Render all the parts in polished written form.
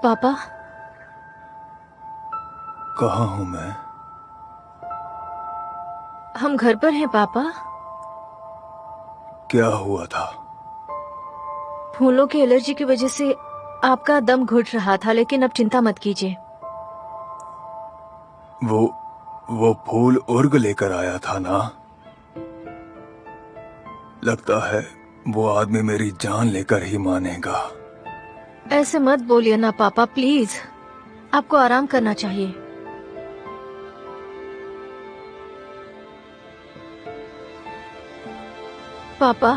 पापा, कहाँ हूँ मैं? हम घर पर हैं पापा। क्या हुआ था? फूलों की एलर्जी की वजह से आपका दम घुट रहा था, लेकिन अब चिंता मत कीजिए। वो फूल उर्ग लेकर आया था ना? लगता है वो आदमी मेरी जान लेकर ही मानेगा। ऐसे मत बोलिए ना पापा, प्लीज। आपको आराम करना चाहिए। पापा,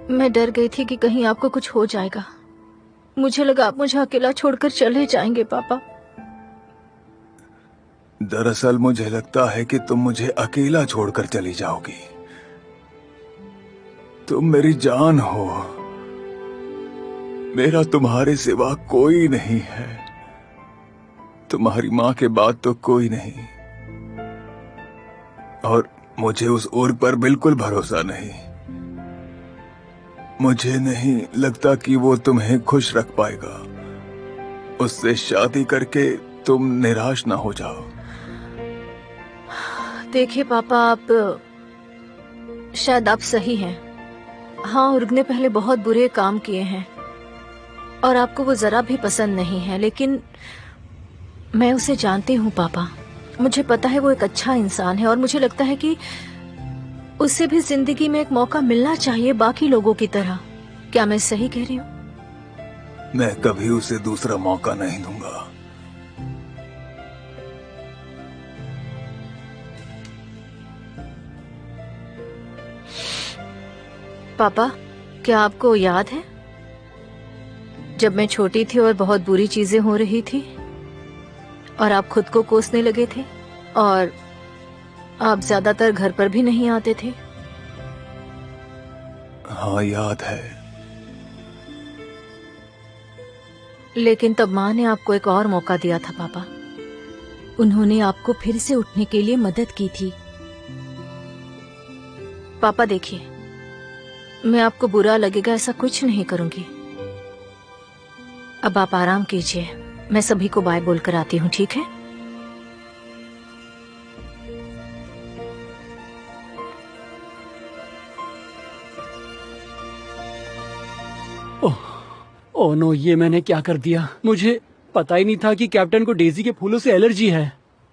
मैं डर गई थी कि कहीं आपको कुछ हो जाएगा। मुझे लगा आप मुझे अकेला छोड़कर चले जाएंगे पापा। दरअसल मुझे लगता है कि तुम मुझे अकेला छोड़कर चली जाओगी। तुम मेरी जान हो। मेरा तुम्हारे सिवा कोई नहीं है। तुम्हारी माँ के बाद तो कोई नहीं। और मुझे उस उर्ग पर बिल्कुल भरोसा नहीं। मुझे नहीं लगता कि वो तुम्हें खुश रख पाएगा। उससे शादी करके तुम निराश ना हो जाओ। देखिए पापा, शायद आप सही हैं। हाँ, उर्ग ने पहले बहुत बुरे काम किए हैं और आपको वो जरा भी पसंद नहीं है, लेकिन मैं उसे जानती हूँ पापा। मुझे पता है वो एक अच्छा इंसान है और मुझे लगता है कि उसे भी जिंदगी में एक मौका मिलना चाहिए बाकी लोगों की तरह। क्या मैं सही कह रही हूँ? मैं कभी उसे दूसरा मौका नहीं दूंगा। पापा, क्या आपको याद है जब मैं छोटी थी और बहुत बुरी चीजें हो रही थी और आप खुद को कोसने लगे थे और आप ज्यादातर घर पर भी नहीं आते थे? हाँ, याद है। लेकिन तब माँ ने आपको एक और मौका दिया था पापा। उन्होंने आपको फिर से उठने के लिए मदद की थी। पापा देखिए, मैं आपको बुरा लगेगा ऐसा कुछ नहीं करूंगी। अब आप आराम कीजिए। मैं सभी को बाय बोलकर आती हूँ, ठीक है? ओह नो, ये मैंने क्या कर दिया। मुझे पता ही नहीं था कि कैप्टन को डेजी के फूलों से एलर्जी है।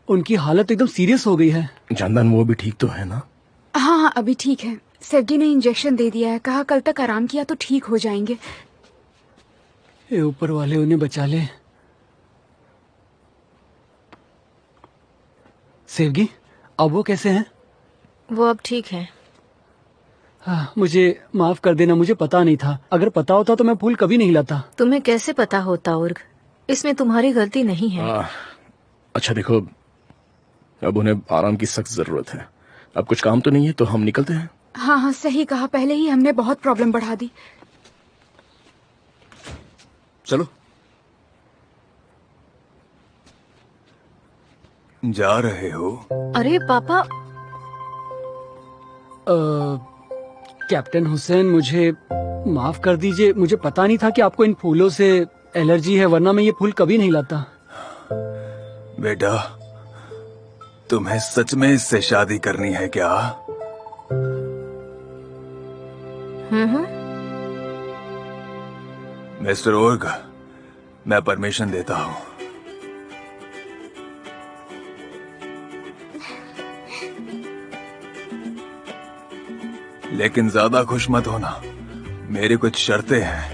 उनकी हालत एकदम सीरियस हो गई है। चंदन, वो भी ठीक तो है ना? हाँ, अभी ठीक है। सेर्गी ने इंजेक्शन दे दिया है, कहा कल तक आराम किया तो ठीक हो जाएंगे। ये ऊपर वाले उन्हें बचा ले। सेर्गी, अब वो कैसे हैं? वो अब ठीक है। मुझे माफ कर देना, मुझे पता नहीं था। अगर पता होता तो मैं फूल कभी नहीं लाता। तुम्हें कैसे पता होता उर्ग? इसमें तुम्हारी गलती नहीं है। अच्छा देखो, अब उन्हें आराम की सख्त जरूरत है। अब कुछ काम तो नहीं है तो हम निकलते हैं। हाँ हाँ, सही कहा। पहले ही हमने बहुत प्रॉब्लम बढ़ा दी। चलो। जा रहे हो? अरे पापा। कैप्टन हुसैन, मुझे माफ कर दीजिए। मुझे पता नहीं था कि आपको इन फूलों से एलर्जी है, वरना मैं ये फूल कभी नहीं लाता। बेटा, तुम्हें सच में इससे शादी करनी है क्या? मिस्टर उर्ग, मैं परमिशन देता हूँ। लेकिन ज्यादा खुश मत होना। मेरी कुछ शर्तें हैं।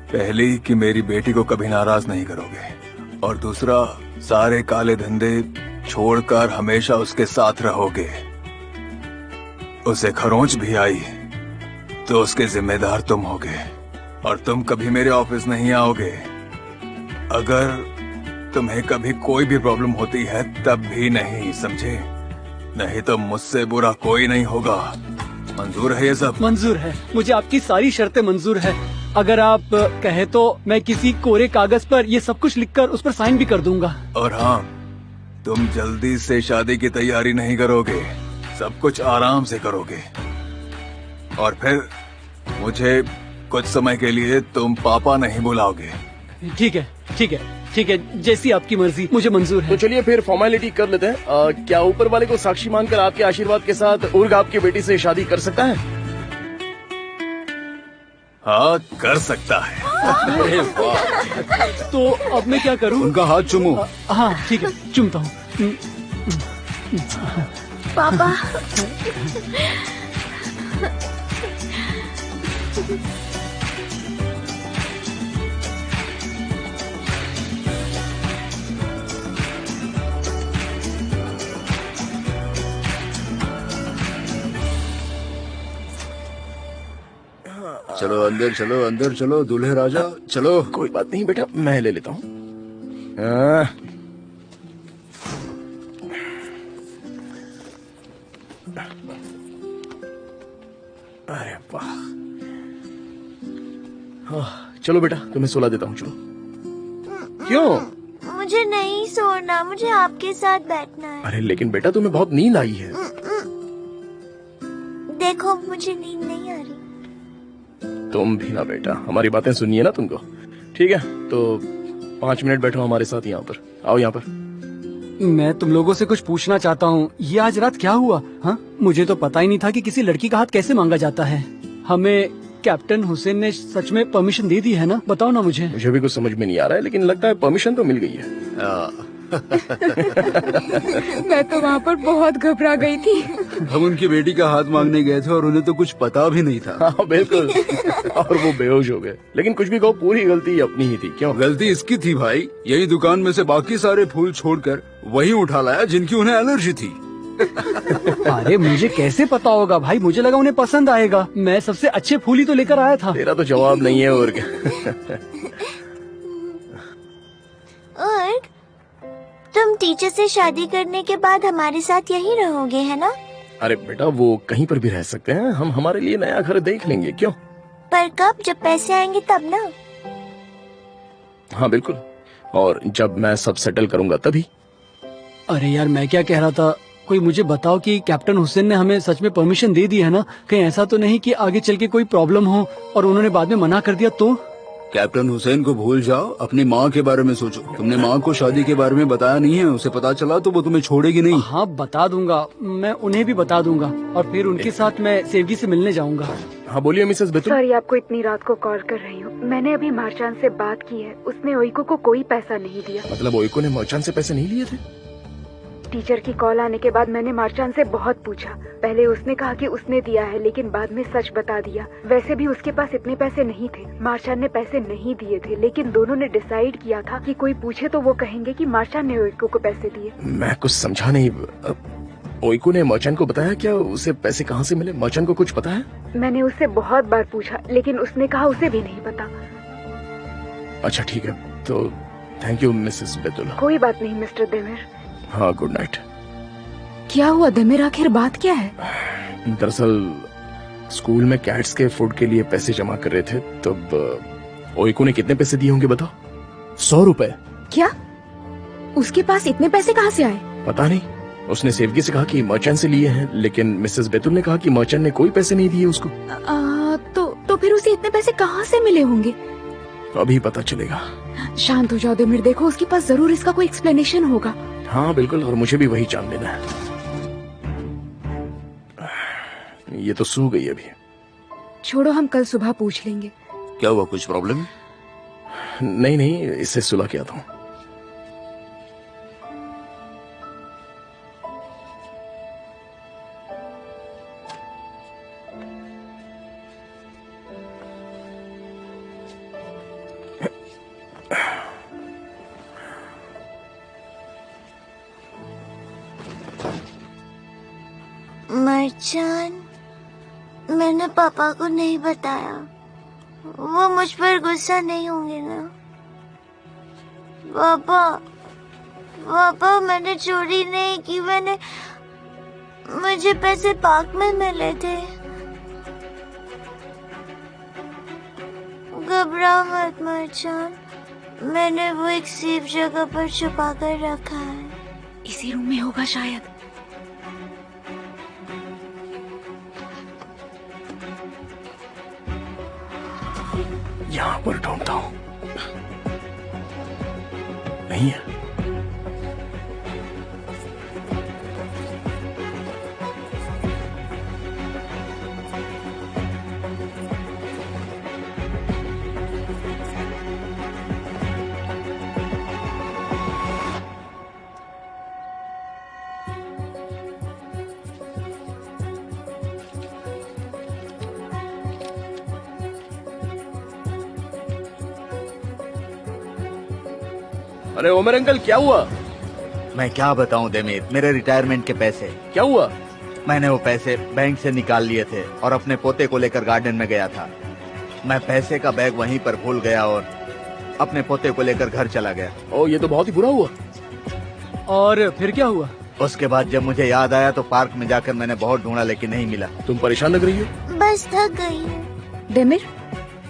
पहली कि मेरी बेटी को कभी नाराज नहीं करोगे, और दूसरा, सारे काले धंधे छोड़कर हमेशा उसके साथ रहोगे। उसे खरोंच भी आई तो उसके जिम्मेदार तुम होगे, और तुम कभी मेरे ऑफिस नहीं आओगे। अगर तुम्हें कभी कोई भी प्रॉब्लम होती है तब भी नहीं, समझे? नहीं तो मुझसे बुरा कोई नहीं होगा। मंजूर है ये सब? मंजूर है, मुझे आपकी सारी शर्तें मंजूर है। अगर आप कहे तो मैं किसी कोरे कागज पर ये सब कुछ लिखकर उस पर साइन भी कर दूंगा। और हाँ, तुम जल्दी से शादी की तैयारी नहीं करोगे, सब कुछ आराम से करोगे। और फिर मुझे कुछ समय के लिए तुम पापा नहीं बुलाओगे। ठीक है ठीक है ठीक है, जैसी आपकी मर्जी, मुझे मंजूर तो है। चलिए फिर फॉर्मेलिटी कर लेते हैं। क्या ऊपर वाले को साक्षी मानकर आपके आशीर्वाद के साथ उर्ग आपकी बेटी से शादी कर सकता है? हाँ, कर सकता है। अरे वाह। तो अब मैं क्या करूं? उनका हाथ चूमो। हाँ ठीक है, चुमता हूँ। पापा। अंदर चलो दूल्हे राजा, चलो। कोई बात नहीं बेटा, मैं ले लेता हूँ। हाँ। अरे वाह। चलो बेटा, तुम्हें सुला देता हूँ, चलो। क्यों? मुझे नहीं सोना, मुझे आपके साथ बैठना है। अरे लेकिन बेटा, तुम्हें बहुत नींद आई है। देखो, मुझे नींद नहीं आ रही। तुम भी ना बेटा, हमारी बातें सुनिए ना तुमको। ठीक है, तो 5 मिनट बैठो हमारे साथ यहाँ पर। आओ यहाँ पर। मैं तुम लोगों से कुछ पूछना चाहता हूँ। ये आज रात क्या हुआ? हाँ, मुझे तो पता ही नहीं था कि किसी लड़की का हाथ कैसे मांगा जाता है। हमें कैप्टन हुसैन ने सच में परमिशन दे दी है ना? बताओ ना मुझे। मुझे भी कुछ समझ में नहीं आ रहा है, लेकिन लगता है परमिशन तो मिल गई है। मैं तो वहाँ पर बहुत घबरा गई थी। हम उनकी बेटी का हाथ मांगने गए थे और उन्हें तो कुछ पता भी नहीं था। हाँ बिल्कुल। और वो बेहोश हो गए। लेकिन कुछ भी कहो, पूरी गलती अपनी ही थी। क्यों? गलती इसकी थी भाई, यही दुकान में से बाकी सारे फूल छोड़कर वही उठा लाया जिनकी उन्हें एलर्जी थी। अरे मुझे कैसे पता होगा भाई? मुझे लगा उन्हें पसंद आएगा। मैं सबसे अच्छे फूल ही तो लेकर आया था। तेरा तो जवाब नहीं है और क्या। और तुम टीचर से शादी करने के बाद हमारे साथ यहीं रहोगे, है ना? अरे बेटा, वो कहीं पर भी रह सकते हैं। हम हमारे लिए नया घर देख लेंगे। क्यों? पर कब? जब पैसे आएंगे तब ना। हाँ बिल्कुल, और जब मैं सब सेटल करूंगा तभी। अरे यार, मैं क्या कह रहा था, कोई मुझे बताओ कि कैप्टन हुसैन ने हमें सच में परमिशन दे दी है ना? कहीं ऐसा तो नहीं कि आगे चल के कोई प्रॉब्लम हो और उन्होंने बाद में मना कर दिया तो? कैप्टन हुसैन को भूल जाओ, अपनी माँ के बारे में सोचो। तुमने माँ को शादी के बारे में बताया नहीं है, उसे पता चला तो वो तुम्हें छोड़ेगी नहीं। हाँ बता दूंगा, मैं उन्हें भी बता दूंगा और फिर उनके साथ मैं सेवगी से मिलने जाऊंगा। हाँ बोलिए मिसेस बेतुल। सॉरी, आपको इतनी रात को कॉल कर रही हूँ। मैंने अभी मार्चान से बात की है, उसने ओइको को कोई पैसा नहीं दिया। मतलब ओइको ने मर्चेंट से पैसे नहीं लिए थे? टीचर की कॉल आने के बाद मैंने मार्चान से बहुत पूछा। पहले उसने कहा कि उसने दिया है, लेकिन बाद में सच बता दिया। वैसे भी उसके पास इतने पैसे नहीं थे। मार्चान ने पैसे नहीं दिए थे, लेकिन दोनों ने डिसाइड किया था कि कोई पूछे तो वो कहेंगे कि मार्चान ने ओइको को पैसे दिए। मैं कुछ समझा नहीं। ओइको ने मर्चेंट को बताया क्या उसे पैसे कहाँ से मिले? मर्चेंट को कुछ पता है? मैंने उससे बहुत बार पूछा, लेकिन उसने कहा उसे भी नहीं पता। अच्छा ठीक है, तो थैंक यू मिसेस बेतुल। कोई बात नहीं मिस्टर देमिर। हाँ, गुड नाइट। क्या हुआ देमिर, आखिर बात क्या है? दरअसल स्कूल में कैट्स के फूड के लिए पैसे जमा कर रहे थे, तब ओइको ने कितने पैसे दिए होंगे बताओ? 100 रुपए। क्या? उसके पास इतने पैसे कहाँ से आए? पता नहीं, उसने सेवगी से कहा कि मर्चेंट से लिए हैं, लेकिन मिसेस बेतुल ने कहा कि मर्चेंट ने कोई पैसे नहीं दिए उसको। तो फिर उसे इतने पैसे कहाँ से मिले होंगे? अभी पता चलेगा। शांत हो जाओ देमिर, देखो उसके पास जरूर इसका कोई एक्सप्लेनेशन होगा। हाँ बिल्कुल, और मुझे भी वही जान लेना है। ये तो सो गई अभी। छोड़ो, हम कल सुबह पूछ लेंगे। क्या हुआ, कुछ प्रॉब्लम? नहीं नहीं, इसे सुला के आता हूँ। मर्चान, मैंने पापा को नहीं बताया। वो मुझ पर गुस्सा नहीं होंगे ना? पापा मैंने चोरी नहीं की। मुझे पैसे पार्क में मिले थे। घबरा मत मर्चान, मैंने वो एक सेफ जगह पर छुपा कर रखा है। इसी रूम में होगा शायद। यहां पर ढूंढता हूं। नहीं है। अरे ओमर अंकल, क्या हुआ? मैं क्या बताऊं देमित, मेरे रिटायरमेंट के पैसे। क्या हुआ? मैंने वो पैसे बैंक से निकाल लिए थे और अपने पोते को लेकर गार्डन में गया था। मैं पैसे का बैग वहीं पर भूल गया और अपने पोते को लेकर घर चला गया। ओ, ये तो बहुत ही बुरा हुआ। और फिर क्या हुआ? उसके बाद जब मुझे याद आया तो पार्क में जाकर मैंने बहुत ढूंढा लेकिन नहीं मिला। तुम परेशान लग रही हो। बस थक गई हूँ। डेमिर,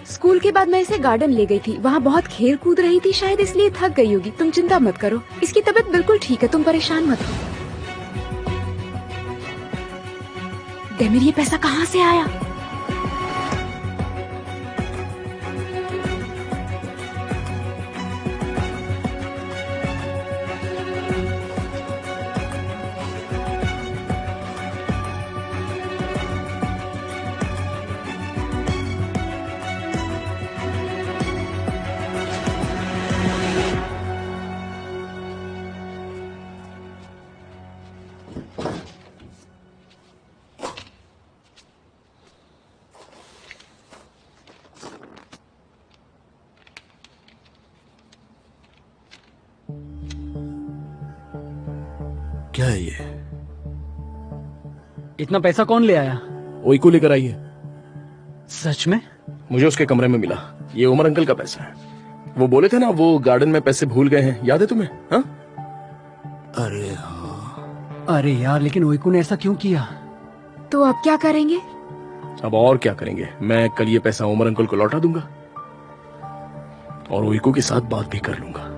स्कूल के बाद मैं इसे गार्डन ले गई थी। वहाँ बहुत खेल कूद रही थी, शायद इसलिए थक गई होगी। तुम चिंता मत करो, इसकी तबीयत बिल्कुल ठीक है, तुम परेशान मत हो। डेमिर, ये पैसा कहाँ से आया? क्या है ये? इतना पैसा कौन ले आया? ओइको लेकर आई है। सच में? मुझे उसके कमरे में मिला। ये उमर अंकल का पैसा है। वो बोले थे ना वो गार्डन में पैसे भूल गए हैं, याद है तुम्हें? हाँ? अरे हाँ। अरे यार, लेकिन ओइको ने ऐसा क्यों किया? तो अब क्या करेंगे? अब और क्या करेंगे, मैं कल ये पैसा उमर अंकल को लौटा दूंगा और ओइको के साथ बात भी कर लूंगा।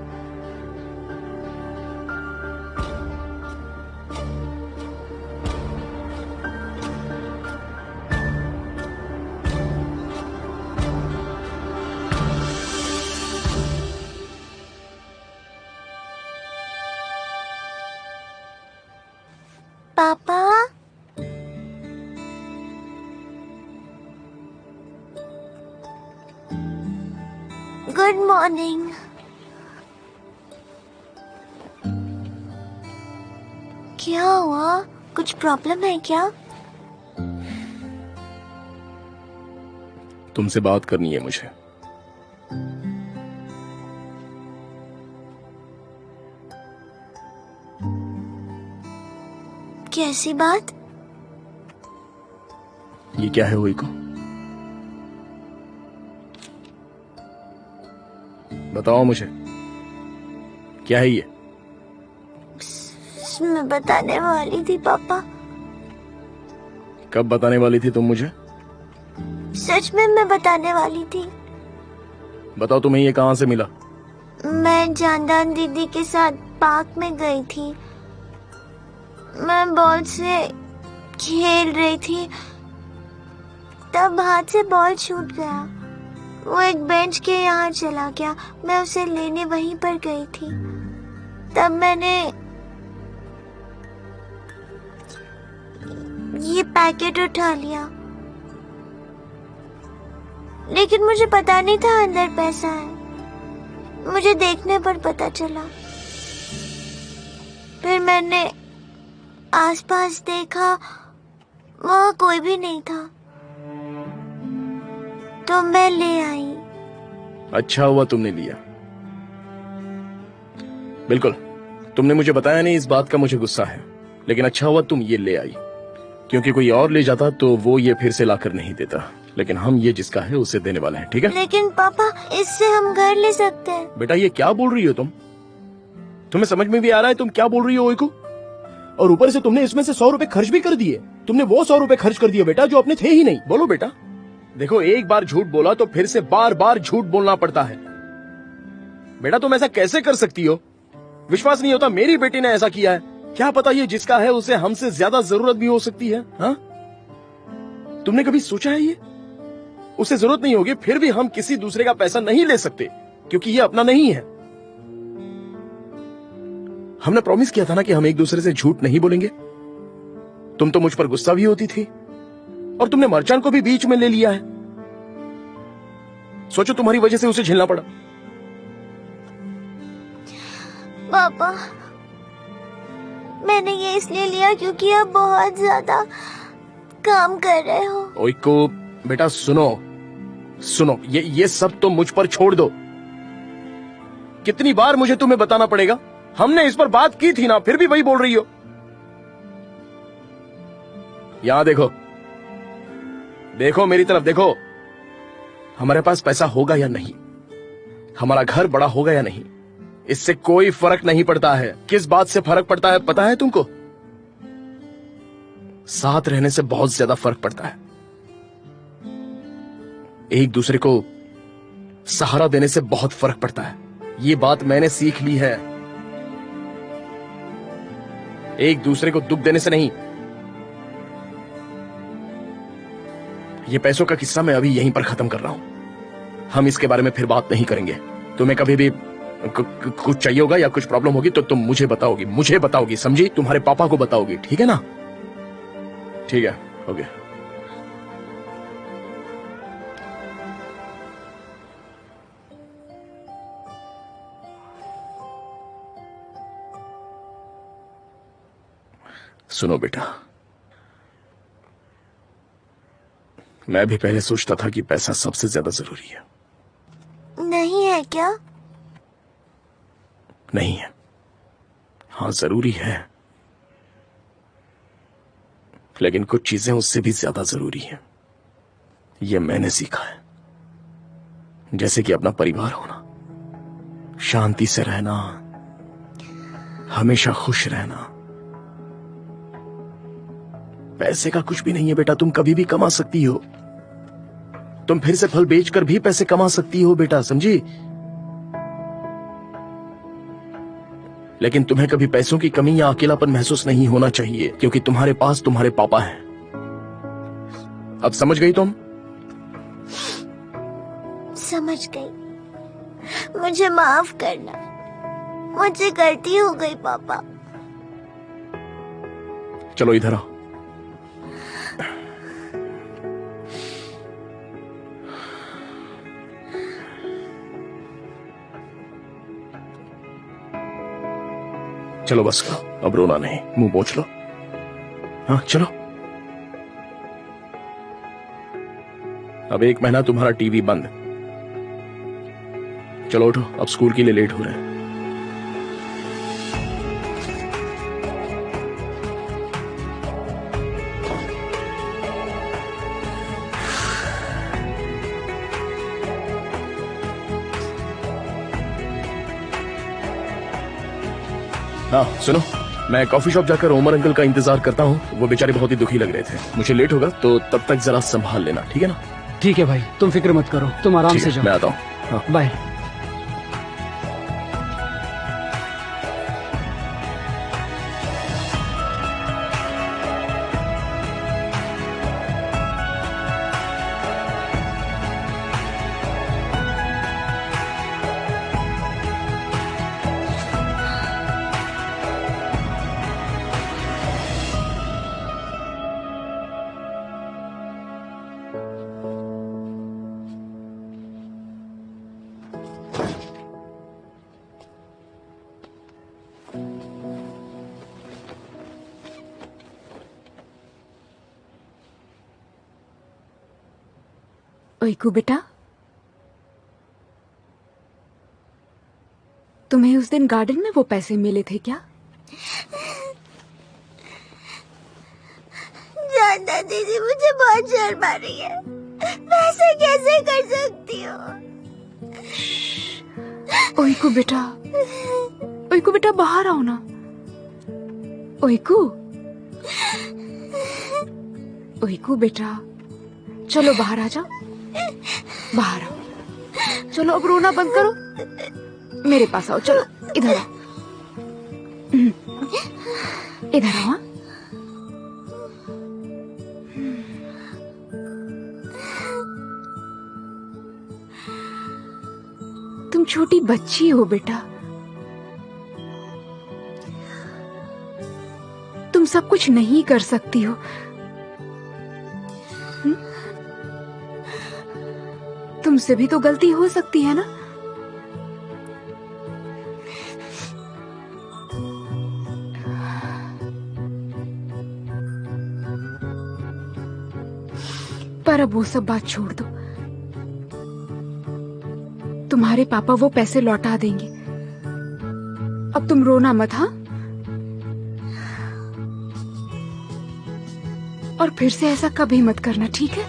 पापा, गुड मॉर्निंग। क्या हुआ? कुछ प्रॉब्लम है क्या? तुमसे बात करनी है मुझे। कैसी बात? ये क्या है ओइको? बताओ मुझे, क्या है ये? मैं बताने वाली थी पापा। कब बताने वाली थी तुम मुझे? सच में मैं बताने वाली थी। बताओ, तुम्हें ये कहां से मिला? मैं जानदान दीदी के साथ पार्क में गई थी। मैं बॉल से खेल रही थी, तब हाथ से बॉल छूट गया। वो एक बेंच के यहाँ चला गया। मैं उसे लेने वहीं पर गई थी। तब मैंने ये पैकेट उठा लिया, लेकिन मुझे पता नहीं था अंदर पैसा है। मुझे देखने पर पता चला। फिर मैंने आसपास देखा, वहाँ कोई भी नहीं था, तो मैं ले आई। अच्छा हुआ तुमने लिया। बिल्कुल, तुमने मुझे बताया नहीं, इस बात का मुझे गुस्सा है, लेकिन अच्छा हुआ तुम ये ले आई, क्योंकि कोई और ले जाता तो वो ये फिर से लाकर नहीं देता। लेकिन हम ये जिसका है उसे देने वाले हैं, ठीक है? लेकिन पापा, इससे हम घर ले सकते हैं। बेटा, ये क्या बोल रही हो तुम? तुम्हें समझ में भी आ रहा है तुम क्या बोल रही हो ओइको? और ऊपर से तुमने इसमें से 100 रुपए खर्च भी कर दिए। तुमने वो 100 रुपए खर्च कर दिए बेटा जो अपने थे ही नहीं। बोलो बेटा। देखो, एक बार झूठ बोला तो फिर से बार बार झूठ बोलना पड़ता है। बेटा, तुम ऐसा कैसे कर सकती हो? विश्वास नहीं होता मेरी बेटी ने ऐसा किया है। क्या पता ये जिसका है उसे हमसे ज्यादा जरूरत भी हो सकती है। हाँ, तुमने कभी सोचा है ये? उसे जरूरत नहीं होगी, फिर भी हम किसी दूसरे का पैसा नहीं ले सकते क्योंकि ये अपना नहीं है। हमने प्रॉमिस किया था ना कि हम एक दूसरे से झूठ नहीं बोलेंगे। तुम तो मुझ पर गुस्सा भी होती थी और तुमने मर्चान को भी बीच में ले लिया है। सोचो तुम्हारी वजह से उसे झेलना पड़ा। पापा, मैंने ये इसलिए लिया क्योंकि आप बहुत ज्यादा काम कर रहे हो। ओइको बेटा सुनो सुनो, ये सब तो मुझ पर छोड़ दो। कितनी बार मुझे तुम्हें बताना पड़ेगा? हमने इस पर बात की थी ना, फिर भी वही बोल रही हो। यहां देखो, देखो मेरी तरफ देखो। हमारे पास पैसा होगा या नहीं, हमारा घर बड़ा होगा या नहीं, इससे कोई फर्क नहीं पड़ता है। किस बात से फर्क पड़ता है पता है तुमको? साथ रहने से बहुत ज्यादा फर्क पड़ता है। एक दूसरे को सहारा देने से बहुत फर्क पड़ता है। ये बात मैंने सीख ली है। एक दूसरे को दुख देने से नहीं। ये पैसों का किस्सा मैं अभी यहीं पर खत्म कर रहा हूं। हम इसके बारे में फिर बात नहीं करेंगे। तुम्हें कभी भी कुछ चाहिए होगा या कुछ प्रॉब्लम होगी तो तुम मुझे बताओगी, समझी? तुम्हारे पापा को बताओगी, ठीक है ना? ठीक है, हो गया। सुनो बेटा, मैं भी पहले सोचता था कि पैसा सबसे ज्यादा जरूरी है। नहीं है क्या? नहीं है, हाँ जरूरी है, लेकिन कुछ चीजें उससे भी ज्यादा जरूरी है। ये मैंने सीखा है। जैसे कि अपना परिवार होना, शांति से रहना, हमेशा खुश रहना। पैसे का कुछ भी नहीं है बेटा, तुम कभी भी कमा सकती हो। तुम फिर से फल बेचकर भी पैसे कमा सकती हो बेटा, समझी? लेकिन तुम्हें कभी पैसों की कमी या अकेलापन महसूस नहीं होना चाहिए, क्योंकि तुम्हारे पास तुम्हारे पापा हैं। अब समझ गई तुम? समझ गई। मुझे माफ करना, मुझे गलती हो गई पापा। चलो इधर आओ। चलो बस करो, अब रोना नहीं, मुंह पोंछ लो। हाँ चलो। अब 1 महीना तुम्हारा टीवी बंद। चलो उठो, अब स्कूल के लिए लेट हो रहे हैं। हाँ सुनो, मैं कॉफी शॉप जाकर उमर अंकल का इंतजार करता हूँ। वो बेचारे बहुत ही दुखी लग रहे थे। मुझे लेट होगा तो तब तक जरा संभाल लेना, ठीक है ना? ठीक है भाई, तुम फिक्र मत करो, तुम आराम से जाओ। मैं आता हूँ। हाँ बाय। ओइकू बेटा, तुम्हें उस दिन गार्डन में वो पैसे मिले थे क्या? जानदा दीदी, मुझे बहुत शर्म आ रही है। वैसे कैसे कर सकती हो? ओइकू बेटा बाहर आओ ना। ओइकू बेटा, चलो बाहर आ जाओ, बाहर आओ। चलो अब रोना बंद करो, मेरे पास आओ। चलो इधर आओ, इधर आओ। छोटी बच्ची हो बेटा, तुम सब कुछ नहीं कर सकती हो। तुमसे भी तो गलती हो सकती है ना। पर अब वो सब बात छोड़ दो। तुम्हारे पापा वो पैसे लौटा देंगे। अब तुम रोना मत, हाँ? और फिर से ऐसा कभी मत करना, ठीक है?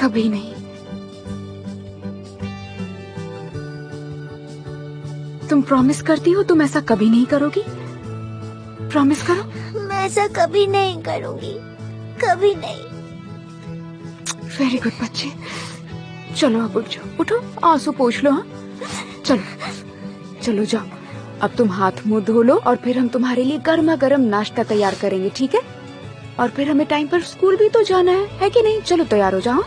कभी नहीं। तुम प्रॉमिस करती हो तुम ऐसा कभी नहीं करोगी? प्रॉमिस करो। मैं ऐसा कभी नहीं करूंगी, कभी नहीं। वेरी गुड बच्चे। चलो अब उठ जाओ, उठो, आंसू पोंछ लो। हाँ, चलो चलो जाओ। अब तुम हाथ मुंह धो लो और फिर हम तुम्हारे लिए गर्मा गर्म नाश्ता तैयार करेंगे, ठीक है? और फिर हमें टाइम पर स्कूल भी तो जाना है कि नहीं? चलो तैयार हो जाओ।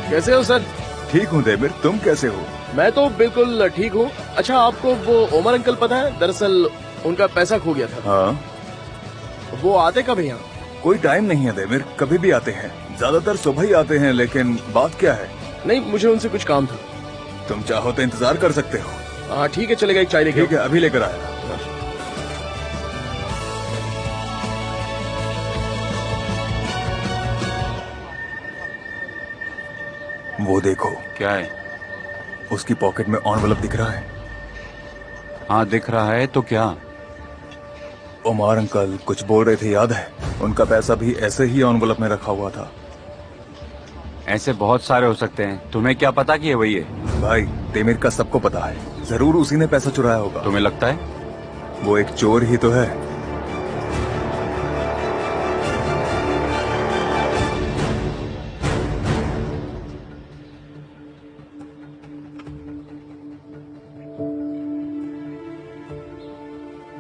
कैसे हो सर? ठीक हूँ देमिर, तुम कैसे हो? मैं तो बिल्कुल ठीक हूँ। अच्छा, आपको वो ओमर अंकल पता है? दरअसल उनका पैसा खो गया था। हाँ। वो आते कब है यहाँ? कोई टाइम नहीं है देमिर, कभी भी आते हैं। ज्यादातर सुबह ही आते हैं, लेकिन बात क्या है? नहीं, मुझे उनसे कुछ काम था। तुम चाहो तो इंतजार कर सकते हो। हाँ ठीक है, चलेगा। एक चाय लेके ठीक है, अभी लेकर आया। वो देखो। क्या है? उसकी पॉकेट में एनवेलप दिख रहा है। हाँ दिख रहा है, तो क्या? उमर अंकल कुछ बोल रहे थे, याद है? उनका पैसा भी ऐसे ही एनवेलप में रखा हुआ था। ऐसे बहुत सारे हो सकते हैं, तुम्हें क्या पता कि ये वही है? भाई, तेमिर का सबको पता है, जरूर उसी ने पैसा चुराया होगा। तुम्हें लगता है? वो एक चोर ही तो है।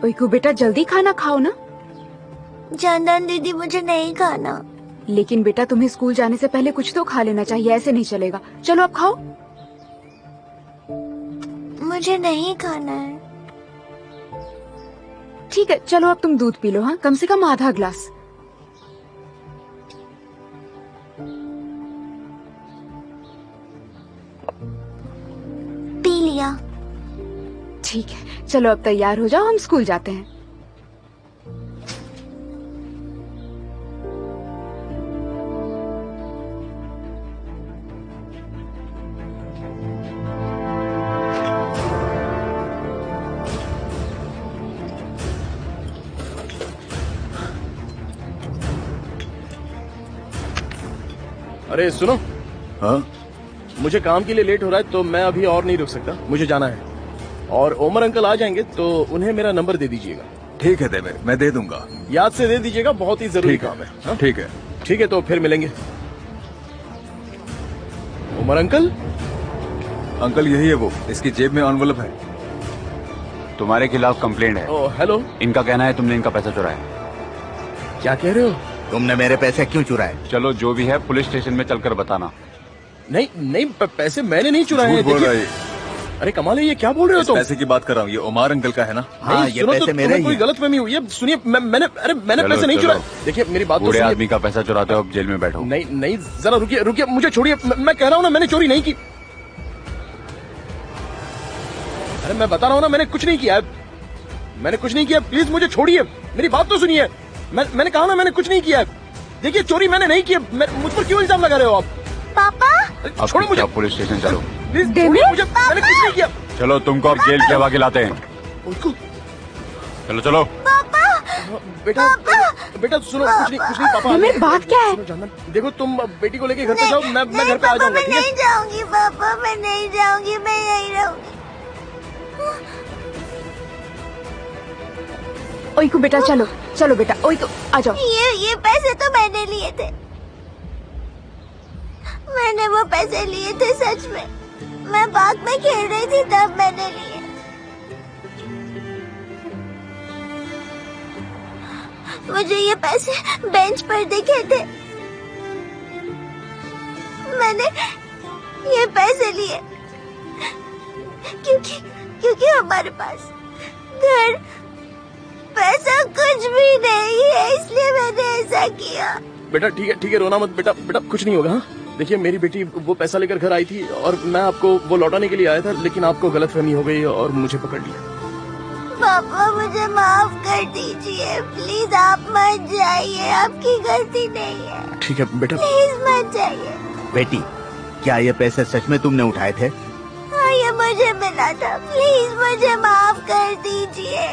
ओइको बेटा, जल्दी खाना खाओ ना। जांदान दीदी, मुझे नहीं खाना। लेकिन बेटा, तुम्हें स्कूल जाने से पहले कुछ तो खा लेना चाहिए, ऐसे नहीं चलेगा। चलो अब खाओ। मुझे नहीं खाना है। ठीक है, चलो अब तुम दूध पी लो। हाँ, कम से कम आधा ग्लास। पी लिया। ठीक है, चलो अब तैयार हो जाओ, हम स्कूल जाते हैं। अरे सुनो। हाँ? मुझे काम के लिए लेट हो रहा है, तो मैं अभी और नहीं रुक सकता, मुझे जाना है। और ओमर अंकल आ जाएंगे तो उन्हें मेरा नंबर दे दीजिएगा। ठीक है देमिर, मैं दे दूंगा। याद से दे दीजिएगा, बहुत ही जरूरी काम है। हाँ? ठीक है। ठीक है, तो फिर मिलेंगे। ओमर अंकल? अंकल यही है वो, इसकी जेब में एनवेलप है। तुम्हारे खिलाफ कंप्लेंट है। ओ, हेलो। इनका कहना है तुमने इनका पैसा चुराया। क्या कह रहे हो? तुमने मेरे पैसे क्यों चुराए? चलो जो भी है पुलिस स्टेशन में चलकर बताना। नहीं नहीं, पैसे मैंने नहीं चुराए हैं। झूठ बोल रहा है। अरे कमाल है, ये क्या बोल रहे हो तुम? पैसे की बात कर रहा हूँ, ये उमर अंकल का है ना? हाँ, नहीं, ये सुनो, पैसे तो मेरे तुम्हें ही कोई हैं। गलतफहमी हुई है। सुनिए, मैंने चलो, पैसे नहीं चलो। चुराए। देखिए मेरी बात तो बूढ़े सुनिए। आदमी का पैसा चुराते हो, अब जेल में बैठो। नहीं नहीं, जरा रुकिए रुकिए, मुझे छोड़िए। मैं कह रहा हूँ ना, मैंने चोरी नहीं की। अरे मैं बता रहा हूँ ना, मैंने कुछ नहीं किया है। मैंने कुछ नहीं किया, प्लीज मुझे छोड़िए। मेरी बात तो सुनिए। मैंने कहा ना, मैंने कुछ नहीं किया है। देखिए, चोरी मैंने नहीं की। मुझ पर क्यों इल्जाम लगा रहे हो आप? पापा, अब छोड़ो मुझे। चुपचाप पुलिस स्टेशन चलो। प्लीज छोड़िए मुझे, मैंने कुछ नहीं किया। चलो तुमको अब जेल के हवाले लाते हैं। उसको चलो चलो। बेटा बेटा सुनो, कुछ नहीं पापा। देमिर, बात क्या है? सुनो जानना, देखो तुम बेटी को लेके घर पे जाओ, मैं घर पे आ जाऊंगा, मैं ठीक है? नहीं जाऊंगी पापा, मैं नहीं जाऊंगी, मैं यहीं रहूंगी। ओइको बेटा, चलो चलो बेटा, ओइको आ जाओ। ये पैसे तो मैंने लिए थे। मैंने वो पैसे लिए थे, सच में। मैं बाग में खेल रही थी, तब मैंने लिए। मुझे ये पैसे बेंच पर दिखे थे। मैंने ये पैसे लिए क्योंकि हमारे पास घर पैसा कुछ भी नहीं है, इसलिए मैंने ऐसा किया। बेटा ठीक है, रोना मत बेटा, कुछ नहीं होगा। हाँ देखिए, मेरी बेटी वो पैसा लेकर घर आई थी और मैं आपको वो लौटाने के लिए आया था, लेकिन आपको गलतफहमी हो गई और मुझे पकड़ लिया। पापा मुझे माफ कर दीजिए, प्लीज आप मत जाइए, आपकी गलती नहीं है। ठीक है बेटा, प्लीज मत जाइए। बेटी, क्या ये पैसे सच में तुमने उठाए थे? हाँ, ये मुझे मिला था, प्लीज मुझे माफ कर दीजिए।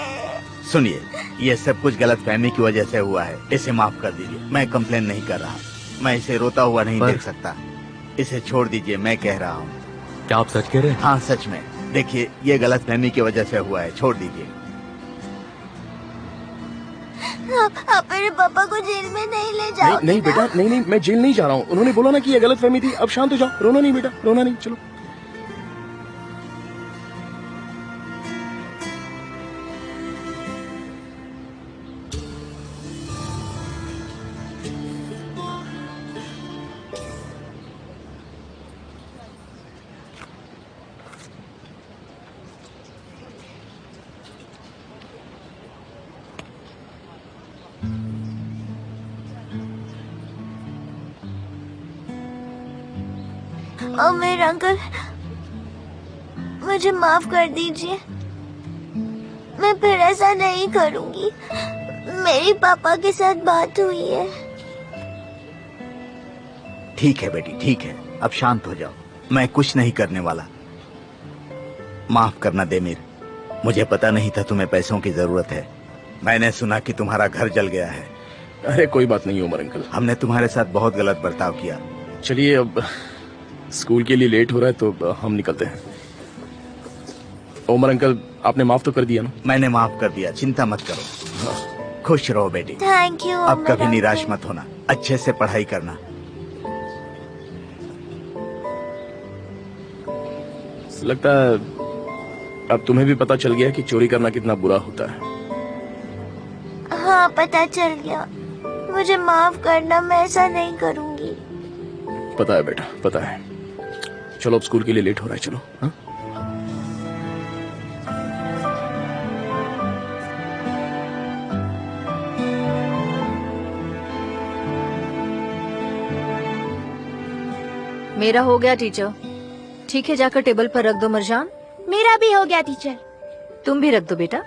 सुनिए, ये सब कुछ गलतफहमी की वजह से हुआ है, इसे माफ कर दीजिए। मैं कंप्लेन नहीं कर रहा, मैं इसे रोता हुआ नहीं देख सकता। इसे छोड़ दीजिए, मैं कह रहा हूँ। क्या आप सच कह रहे हैं? हाँ सच में। देखिए, ये गलतफहमी की वजह से हुआ है, छोड़ दीजिए। आप मेरे पापा को जेल में नहीं ले जाओ। नहीं बेटा, नहीं, मैं जेल नहीं जा रहा हूँ। उन्होंने बोला ना कि ये गलतफहमी थी। अब शांत हो जाओ, रोना नहीं बेटा, रोना नहीं, चलो। और मेरे अंकल, मुझे माफ कर दीजिए, मैं फिर ऐसा नहीं करूंगी। मेरी पापा के साथ बात हुई है। ठीक है बेटी, ठीक है, अब शांत हो जाओ। मैं कुछ नहीं करने वाला। माफ करना देमीर, मुझे पता नहीं था तुम्हें पैसों की जरूरत है। मैंने सुना कि तुम्हारा घर जल गया है। अरे कोई बात नहीं उमर अंकल, हमने तुम्हारे साथ बहुत गलत बर्ताव किया। चलिए, अब स्कूल के लिए लेट हो रहा है तो हम निकलते हैं। उमर अंकल, आपने माफ तो कर दिया ना? मैंने माफ कर दिया, चिंता मत करो। खुश रहो बेटी। Thank you. अब कभी निराश मत होना, अच्छे से पढ़ाई करना। लगता है अब तुम्हें भी पता चल गया कि चोरी करना कितना बुरा होता है। हाँ, पता चल गया। मुझे माफ करना, मैं ऐसा नहीं करूंगी। पता है बेटा, पता है। चलो, अब स्कूल के लिए लेट हो रहा है, चलो। हाँ? मेरा हो गया टीचर। ठीक है, जाकर टेबल पर रख दो मरजान। मेरा भी हो गया टीचर। तुम भी रख दो बेटा।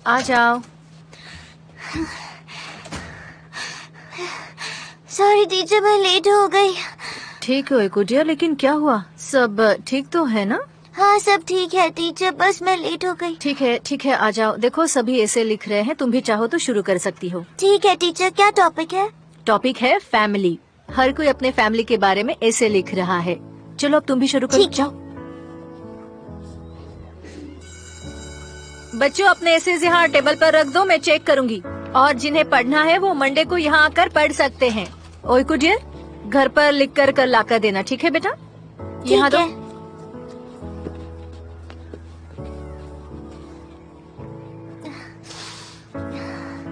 आ जाओ। सॉरी टीचर, मैं लेट हो गई। ठीक है कुटिया, लेकिन क्या हुआ? सब ठीक तो है ना? हाँ, सब ठीक है टीचर, बस मैं लेट हो गई। ठीक है, आ जाओ। देखो, सभी ऐसे लिख रहे हैं, तुम भी चाहो तो शुरू कर सकती हो। ठीक है टीचर, क्या टॉपिक है? टॉपिक है फैमिली। हर कोई अपने फैमिली के बारे में ऐसे लिख रहा है। चलो, अब तुम भी शुरू करो। जाओ बच्चों, अपने एसेज यहाँ टेबल पर रख दो, मैं चेक करूंगी। और जिन्हें पढ़ना है वो मंडे को यहाँ आकर पढ़ सकते हैं। ओए कुटिया, घर पर लिख कर कल लाकर देना, ठीक है बेटा? यहाँ दो।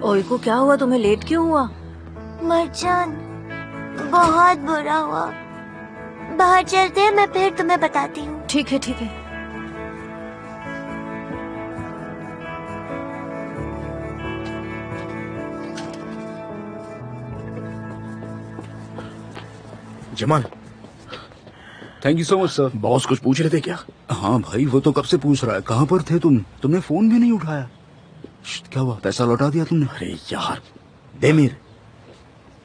ओए को क्या हुआ? तुम्हें लेट क्यों हुआ? मरजान, बहुत बुरा हुआ। बाहर चलते हैं, मैं फिर तुम्हें बताती हूँ। ठीक है। Jamal, thank you so much sir. Boss कुछ पूछ रहे थे क्या? हाँ भाई, वो तो कब से पूछ रहा है। कहाँ पर थे तुम? तुमने फोन भी नहीं उठाया। क्या हुआ? पैसा लौटा दिया तुमने? अरे यार देमीर,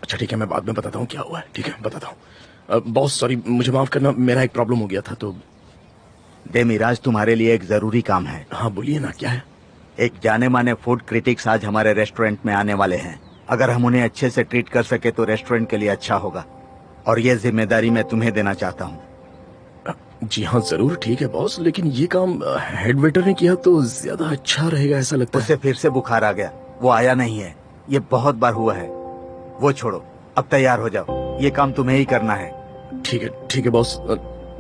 अच्छा ठीक है, मैं बाद में बताता हूँ क्या हुआ है। ठीक है, बताता हूँ। बॉस सॉरी, मुझे माफ करना, मेरा एक प्रॉब्लम हो गया था तो। देमीर, आज तुम्हारे लिए एक जरूरी काम है। हाँ बोलिए ना, क्या है? एक जाने माने फूड क्रिटिक्स आज हमारे रेस्टोरेंट में आने वाले हैं। अगर हम उन्हें अच्छे से ट्रीट कर सके तो रेस्टोरेंट के लिए अच्छा होगा, और ये जिम्मेदारी मैं तुम्हें देना चाहता हूँ। जी हाँ जरूर, ठीक है बॉस, लेकिन ये काम हेड वेटर ने किया तो ज्यादा अच्छा रहेगा ऐसा लगता है। उसे फिर से बुखार आ गया, वो आया नहीं है। ये बहुत बार हुआ है। वो छोड़ो, अब तैयार हो जाओ, ये काम तुम्हें ही करना है। ठीक है बॉस,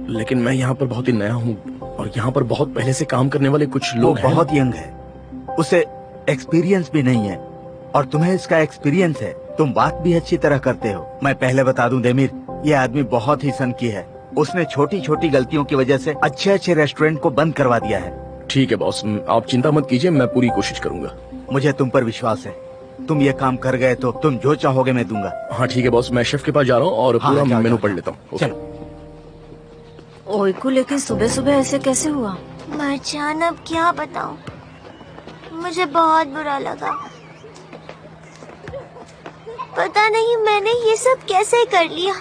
लेकिन मैं यहाँ पर बहुत ही नया हूँ और यहाँ पर बहुत पहले से काम करने वाले कुछ वो लोग हैं। बहुत यंग है, उसे एक्सपीरियंस भी नहीं है और तुम्हें इसका एक्सपीरियंस है। तुम बात भी अच्छी तरह करते हो। मैं पहले बता दूं देमीर, ये आदमी बहुत ही सनकी है। उसने छोटी छोटी गलतियों की वजह से अच्छे अच्छे रेस्टोरेंट को बंद करवा दिया है। ठीक है बॉस, आप चिंता मत कीजिए, मैं पूरी कोशिश करूंगा। मुझे तुम पर विश्वास है, तुम ये काम कर गए तो तुम जो चाहोगे मैं दूंगा। हाँ ठीक है बॉस, मैं शेफ के पास जा रहा हूँ और हाँ, पूरा जाओ, मेनू जाओ, पढ़ लेता हूँ। चलो। ओइकू, लेकिन सुबह सुबह ऐसे कैसे हुआ? मरचान अब क्या बताऊं, मुझे बहुत बुरा लगा। पता नहीं मैंने ये सब कैसे कर लिया।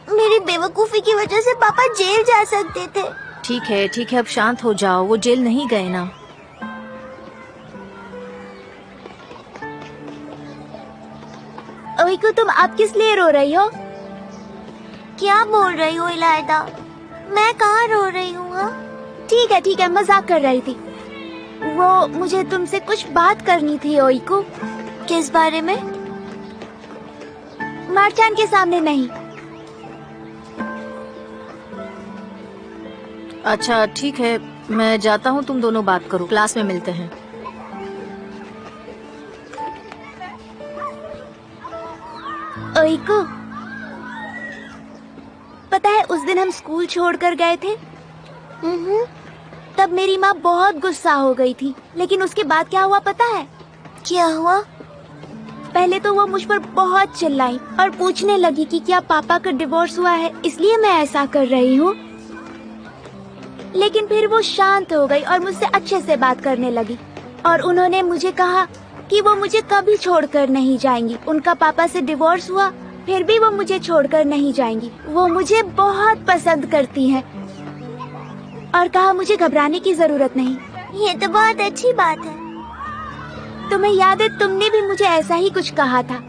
मेरी बेवकूफी की वजह से पापा जेल जा सकते थे। ठीक है, अब शांत हो जाओ। वो जेल नहीं गए ना। ओइकू, तुम आप किस लिए रो रही हो? क्या बोल रही हो इलायदा? मैं कहाँ रो रही हूँ? हाँ ठीक है, मजाक कर रही थी। वो मुझे तुमसे कुछ बात करनी थी ओइकू। किस बारे में? मार्चान के सामने नहीं। अच्छा ठीक है, मैं जाता हूँ, तुम दोनों बात करो, क्लास में मिलते हैं। ओइकू, पता है उस दिन हम स्कूल छोड़कर गए थे। तब मेरी माँ बहुत गुस्सा हो गई थी, लेकिन उसके बाद क्या हुआ पता है? क्या हुआ? पहले तो वो मुझ पर बहुत चिल्लाई और पूछने लगी कि क्या पापा का डिवोर्स हुआ है, इसलिए मैं ऐसा कर रही हूँ। लेकिन फिर वो शांत हो गई और मुझसे अच्छे से बात करने लगी और उन्होंने मुझे कहा कि वो मुझे कभी छोड़कर नहीं जाएंगी। उनका पापा से डिवोर्स हुआ, फिर भी वो मुझे छोड़कर नहीं जाएंगी। वो मुझे बहुत पसंद करती हैं और कहा मुझे घबराने की जरूरत नहीं। ये तो बहुत अच्छी बात है। तुम्हें याद है, तुमने भी मुझे ऐसा ही कुछ कहा था।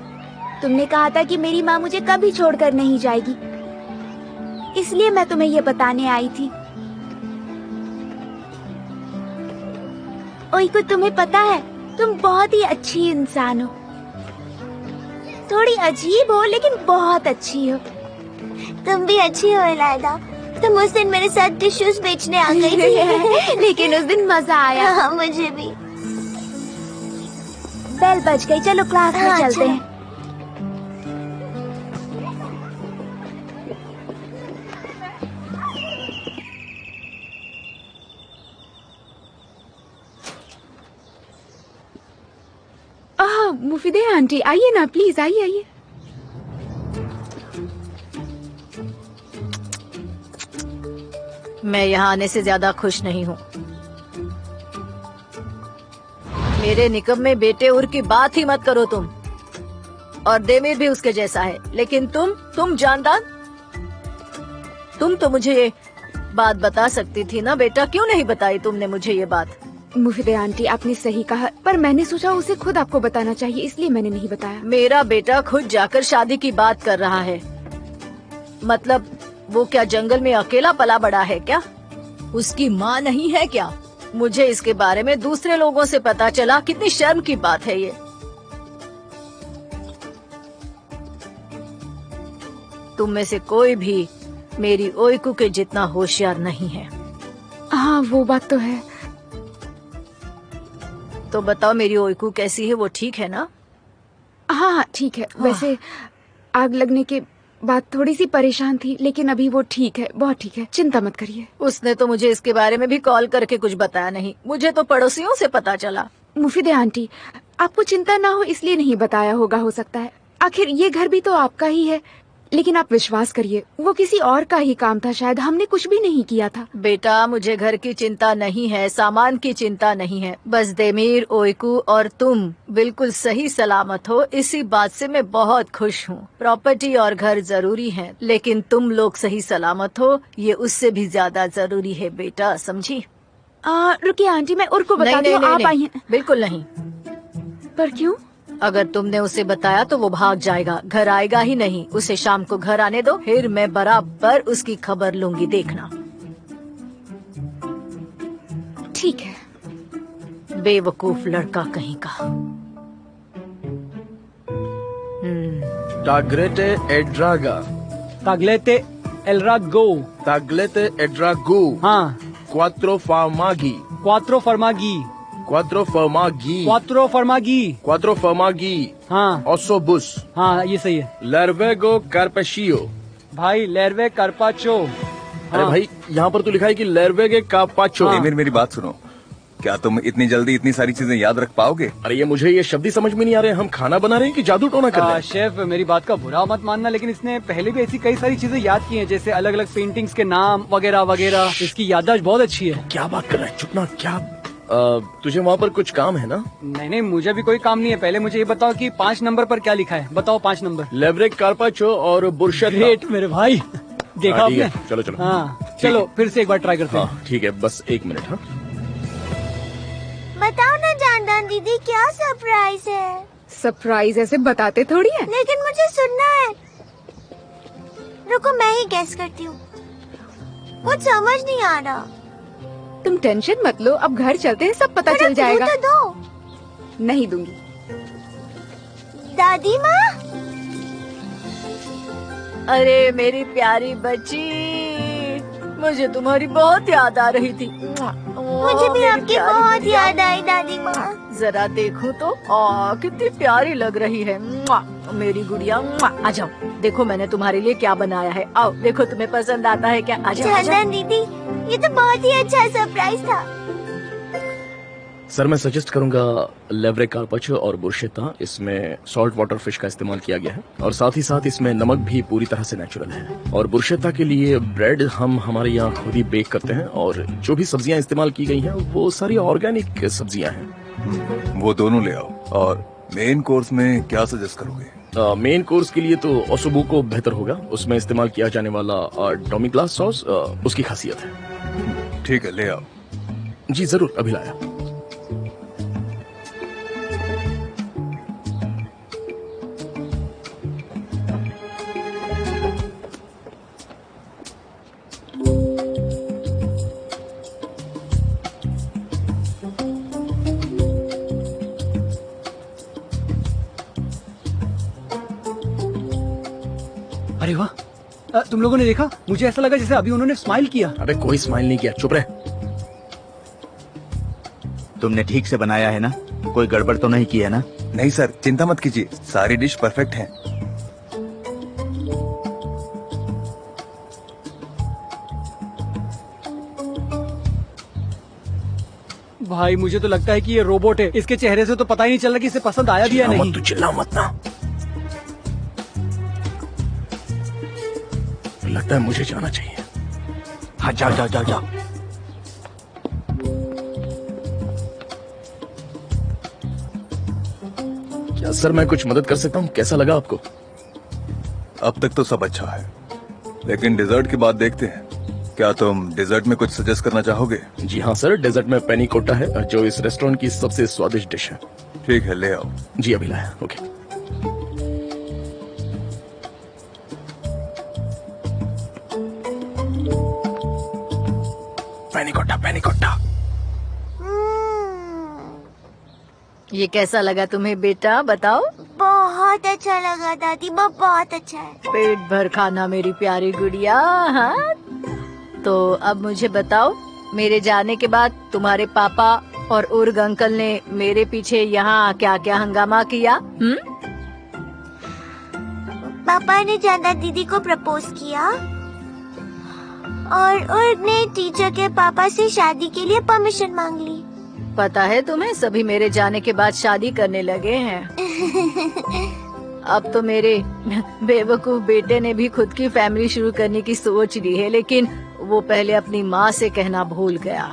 तुमने कहा था कि मेरी माँ मुझे कभी छोड़कर नहीं जाएगी, इसलिए मैं तुम्हें ये बताने आई थी। ओइकू, तुम्हें पता है तुम बहुत ही अच्छी इंसान हो। थोड़ी अजीब हो लेकिन बहुत अच्छी हो। तुम भी अच्छी हो इलायदा। तुम उस दिन मेरे साथ टिश्यूज बेचने आ गई थी लेकिन उस दिन मजा आया। हाँ, मुझे भी। बेल बज गई, चलो क्लास में चलते हैं। मुफीदे आंटी, आइए ना प्लीज, आइए। मैं यहाँ आने से ज्यादा खुश नहीं हूँ। मेरे निकम्मे बेटे उर की बात ही मत करो तुम। और देमीर भी उसके जैसा है, लेकिन तुम जानदार, तुम तो मुझे ये बात बता सकती थी ना बेटा, क्यों नहीं बताई तुमने मुझे ये बात? मुफीदे आंटी, आपने सही कहा, पर मैंने सोचा उसे खुद आपको बताना चाहिए, इसलिए मैंने नहीं बताया। मेरा बेटा खुद जाकर शादी की बात कर रहा है। मतलब वो क्या जंगल में अकेला पला बड़ा है क्या? उसकी माँ नहीं है क्या? मुझे इसके बारे में दूसरे लोगों से पता चला, कितनी शर्म की बात है ये। तुम में से कोई भी मेरी ओइकू के जितना होशियार नहीं है। हाँ, वो बात तो है। तो बताओ, मेरी ओइकू कैसी है? वो ठीक है ना? हाँ ठीक है। वैसे आग लगने के बाद थोड़ी सी परेशान थी, लेकिन अभी वो ठीक है, बहुत ठीक है, चिंता मत करिए। उसने तो मुझे इसके बारे में भी कॉल करके कुछ बताया नहीं, मुझे तो पड़ोसियों से पता चला। मुफीदे आंटी, आपको चिंता ना हो इसलिए नहीं बताया होगा, हो सकता है। आखिर ये घर भी तो आपका ही है। लेकिन आप विश्वास करिए, वो किसी और का ही काम था, शायद हमने कुछ भी नहीं किया था। बेटा, मुझे घर की चिंता नहीं है, सामान की चिंता नहीं है, बस देमीर, ओइकू और तुम बिल्कुल सही सलामत हो, इसी बात से मैं बहुत खुश हूँ। प्रॉपर्टी और घर जरूरी है, लेकिन तुम लोग सही सलामत हो, ये उससे भी ज्यादा जरूरी है बेटा, समझी? रुकिए आंटी, मैं उर्को बताती हूँ, आप आई हैं। बिल्कुल नहीं। पर क्यों? अगर तुमने उसे बताया तो वो भाग जाएगा, घर आएगा ही नहीं। उसे शाम को घर आने दो, फिर मैं बराबर उसकी खबर लूंगी, देखना। ठीक है। बेवकूफ लड़का कहीं का। टाग्रेटे एड्रागा। तागलेते एल्रागो। तागलेते एड्रागू। हाँ। क्वात्रो फार्मागी। क्वात्रो फर्मागी। क्वात्रो फार्मागी। क्वात्रो फर्मागी। क्वात्रो फार्मागी। हाँ। ओसोबुस। हाँ ये सही है। लर्वेगो कार्पेशियो। भाई लेरवे कार्पाचो। अरे भाई यहाँ पर तो लिखा है कि लेरवेगे कार्पाचो। एमिर मेरी बात सुनो, क्या तुम इतनी जल्दी इतनी सारी चीजें याद रख पाओगे? अरे ये मुझे ये शब्द ही समझ में नहीं आ रहे। हम खाना बना रहे हैं कि जादू टोना कर रहे हैं? शेफ मेरी बात का बुरा मत मानना, लेकिन इसने पहले भी ऐसी कई सारी चीजें याद की हैं, जैसे अलग अलग पेंटिंग्स के नाम वगैरह वगैरह। इसकी याददाश्त बहुत अच्छी है। क्या बात कर रहा है? चुप ना। क्या तुझे वहाँ पर कुछ काम है ना? नहीं मुझे भी कोई काम नहीं है। पहले मुझे ये बताओ कि 5 नंबर पर क्या लिखा है। बताओ 5 नंबर। लेवरेग कार्पाचो और बुरशेट। ग्रेट मेरे भाई, देखा आपने? चलो चलो। हाँ चलो फिर से एक बार ट्राई करते हैं। ठीक है, बस 1 मिनट। हाँ बताओ ना जानदान दीदी, क्या सरप्राइज है? सरप्राइज ऐसे बताते थोड़ी है। लेकिन मुझे सुनना है। रुको मैं ही गैस करती हूँ, कुछ समझ नहीं आ रहा। तुम टेंशन मत लो, अब घर चलते हैं, सब पता चल जाएगा। तो दो। नहीं दूंगी। दादी माँ। अरे मेरी प्यारी बच्ची, मुझे तुम्हारी बहुत याद आ रही थी। मुझे भी आपकी बहुत याद आई दादी माँ। जरा देखो तो कितनी प्यारी लग रही है मेरी गुड़िया। आ जाओ, देखो मैंने तुम्हारे लिए क्या बनाया है। आओ देखो, तुम्हें पसंद आता है क्या? आ जाओ। जानदान दीदी, ये तो बहुत ही अच्छा सरप्राइज था। सर मैं सजेस्ट करूंगा लेवरेग कार्पाचो और बुरशेटा। इसमें सॉल्ट वाटर फिश का इस्तेमाल किया गया है और साथ ही साथ इसमें नमक भी पूरी तरह से नेचुरल है। और बुरशेटा के लिए ब्रेड हम हमारे यहाँ खुद ही बेक करते हैं और जो भी सब्जियां इस्तेमाल की गई हैं वो सारी ऑर्गेनिक सब्जियां हैं। वो दोनों ले आओ। और मेन कोर्स में क्या सजेस्ट करोगे? मेन कोर्स के लिए तो ओसोबू को बेहतर होगा। उसमें इस्तेमाल किया जाने वाला डोमिग्लास सॉस उसकी खासियत है। ठीक है, ले आओ। जी जरूर, अभी लाया। अरे वाह, तुम लोगों ने देखा? मुझे ऐसा लगा जैसे अभी उन्होंने स्माइल किया। अबे कोई स्माइल नहीं किया, चुप रहे। तुमने ठीक से बनाया है ना? कोई गड़बड़ तो नहीं की है ना? नहीं सर, चिंता मत कीजिए, सारी डिश परफेक्ट है। भाई मुझे तो लगता है कि ये रोबोट है। इसके चेहरे से तो पता ही नहीं चल रहा कि इसे पसंद आया भी या नहीं। तू चिल्ला मत ना। लगता है मुझे जाना चाहिए। हाँ जाओ जाओ जाओ जाओ। क्या सर मैं कुछ मदद कर सकता हूँ? कैसा लगा आपको? अब तक तो सब अच्छा है, लेकिन डिजर्ट की बात देखते हैं। क्या तुम डिजर्ट में कुछ सजेस्ट करना चाहोगे? जी हाँ सर, डेजर्ट में पेनी कोटा है जो इस रेस्टोरेंट की सबसे स्वादिष्ट डिश है। ठीक है, ले आओ। जी अभी लाया। ओके। पेनी कोटा, पेनी कोटा। ये कैसा लगा तुम्हें बेटा, बताओ? बहुत अच्छा लगा दादी माँ, बहुत अच्छा है। पेट भर खाना मेरी प्यारी गुड़िया। हाँ तो अब मुझे बताओ, मेरे जाने के बाद तुम्हारे पापा और उर्ग अंकल ने मेरे पीछे यहाँ क्या क्या हंगामा किया? पापा ने जानदान दीदी को प्रपोज किया और उर्ग ने टीचर के पापा से शादी के लिए परमिशन मांग ली। पता है तुम्हें, सभी मेरे जाने के बाद शादी करने लगे हैं। अब तो मेरे बेवकूफ बेटे ने भी खुद की फैमिली शुरू करने की सोच ली है, लेकिन वो पहले अपनी माँ से कहना भूल गया।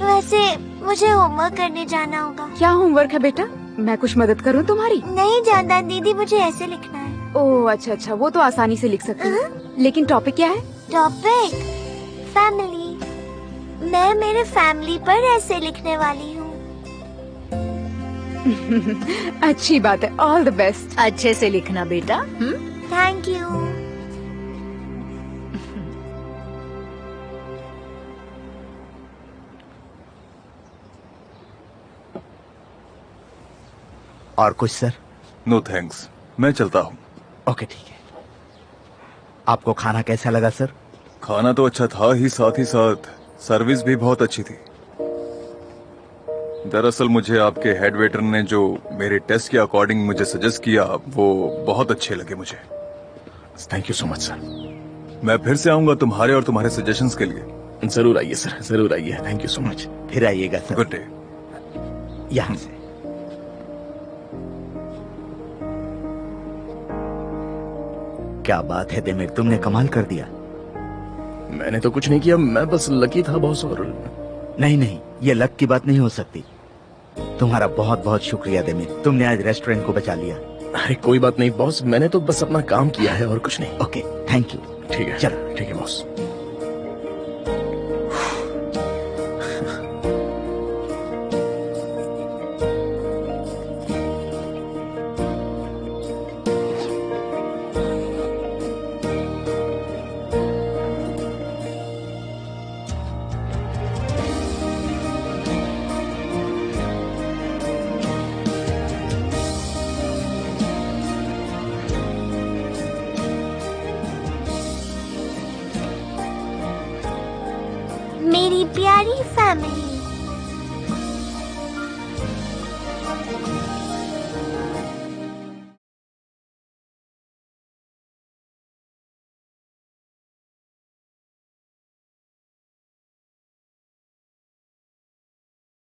वैसे मुझे होमवर्क करने जाना होगा। क्या होमवर्क है बेटा? मैं कुछ मदद करूँ तुम्हारी? नहीं जानदान दीदी, मुझे ऐसे लिखना है। ओह अच्छा अच्छा, वो तो आसानी से लिख सकती हूँ। लेकिन टॉपिक क्या है? Topic family. मैं मेरे फैमिली पर ऐसे लिखने वाली हूँ। अच्छी बात है, ऑल द बेस्ट। अच्छे से लिखना बेटा। Thank you. और कुछ सर? नो थैंक्स, मैं चलता हूँ। ओके ठीक है। आपको खाना कैसा लगा सर? खाना तो अच्छा था ही साथ सर्विस भी बहुत अच्छी थी। दरअसल मुझे आपके हेड वेटर ने जो मेरे टेस्ट के अकॉर्डिंग मुझे सजेस्ट किया वो बहुत अच्छे लगे मुझे। Thank you so much sir. मैं फिर से आऊंगा तुम्हारे और तुम्हारे सजेशंस के लिए। जरूर आइए सर, जरूर आइए। Thank you so much. फिर आइएगा सर। Good day. यहाँ से। क्या बात है देमिर, तुमने कमाल कर दिया। मैंने तो कुछ नहीं किया, मैं बस लकी था बॉस। और नहीं नहीं, ये लक की बात नहीं हो सकती। तुम्हारा बहुत बहुत शुक्रिया देमिर, तुमने आज रेस्टोरेंट को बचा लिया। अरे कोई बात नहीं बॉस, मैंने तो बस अपना काम किया है और कुछ नहीं। Okay thank you. ठीक है, चलो। ठीक है बॉस। मेरी प्यारी फैमिली,